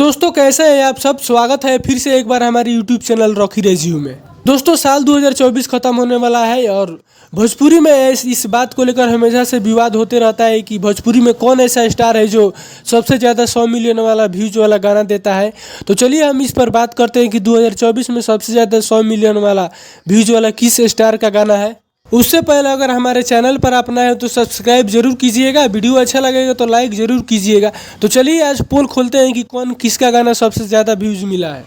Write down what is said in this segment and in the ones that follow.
दोस्तों कैसे हैं आप सब। स्वागत है फिर से एक बार हमारे यूट्यूब चैनल रॉकी रिव्यू में। दोस्तों साल 2024 खत्म होने वाला है और भोजपुरी में इस बात को लेकर हमेशा से विवाद होते रहता है कि भोजपुरी में कौन ऐसा स्टार है जो सबसे ज़्यादा 100 मिलियन वाला व्यूज वाला गाना देता है। तो चलिए हम इस पर बात करते हैं कि 2024 में सबसे ज़्यादा 100 मिलियन वाला व्यूज वाला किस स्टार का गाना है। उससे पहले अगर हमारे चैनल पर आप नए हो तो सब्सक्राइब जरूर कीजिएगा, वीडियो अच्छा लगेगा तो लाइक जरूर कीजिएगा। तो चलिए आज पोल खोलते हैं कि कौन किसका गाना सबसे ज़्यादा व्यूज मिला है।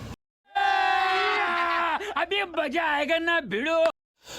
अभी मजा आएगा ना भिड़ो।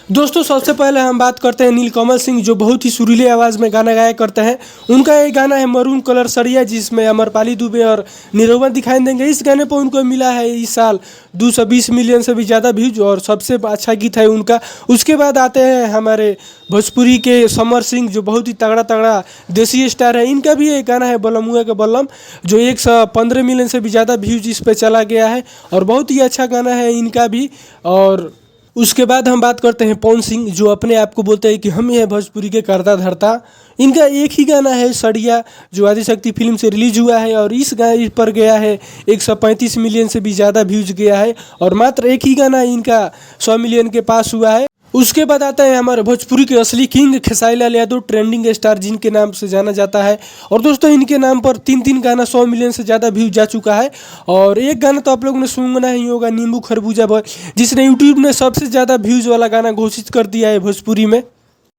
दोस्तों सबसे पहले हम बात करते हैं नीलकमल सिंह, जो बहुत ही सुरीले आवाज़ में गाना गाया करते हैं। उनका ये गाना है मरून कलर सड़िया, जिसमें अमरपाली दुबे और निरोवन दिखाई देंगे। इस गाने पर उनको मिला है इस साल 220 मिलियन से भी ज़्यादा व्यूज और सबसे अच्छा गीत है उनका। उसके बाद आते हैं हमारे भोजपुरी के समर सिंह, जो बहुत ही तगड़ा तगड़ा देसी स्टार है। इनका भी एक गाना है बलमुआ के बल्लम, जो 115 मिलियन से भी ज़्यादा व्यूज इस पर चला गया है और बहुत ही अच्छा गाना है इनका भी। और उसके बाद हम बात करते हैं पवन सिंह, जो अपने आप को बोलते हैं कि हम ही हैं भोजपुरी के करता धरता। इनका एक ही गाना है सड़िया, जो आदिशक्ति फिल्म से रिलीज हुआ है और इस गाने पर गया है 135 मिलियन से भी ज़्यादा व्यूज गया है और मात्र एक ही गाना इनका 100 मिलियन के पास हुआ है। उसके बाद आता है हमारे भोजपुरी के असली king Khesari Lal Yadav, trending star जिनके नाम से जाना जाता है। और दोस्तों इनके नाम पर तीन गाना 100 मिलियन से ज़्यादा व्यूज जा चुका है। और एक गाना तो आप लोगों ने सुना ही होगा, नींबू खरबूजा बॉय, जिसने यूट्यूब ने सबसे ज़्यादा व्यूज वाला गाना घोषित कर दिया है भोजपुरी में।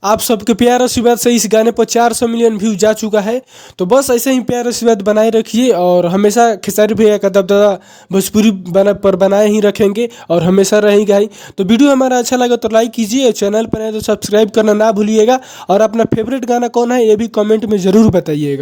आप सबके प्यार आशीर्वाद से इस गाने पर 400 मिलियन व्यू जा चुका है। तो बस ऐसे ही प्यार आशीर्वाद बनाए रखिए और हमेशा खेसारी भैया का दबदबा भोजपुरी पर बनाए ही रखेंगे और हमेशा रहेगा ही। तो वीडियो हमारा अच्छा लगा तो लाइक कीजिए, चैनल पर आए तो सब्सक्राइब करना ना भूलिएगा और अपना फेवरेट गाना कौन है ये भी कमेंट में ज़रूर बताइएगा।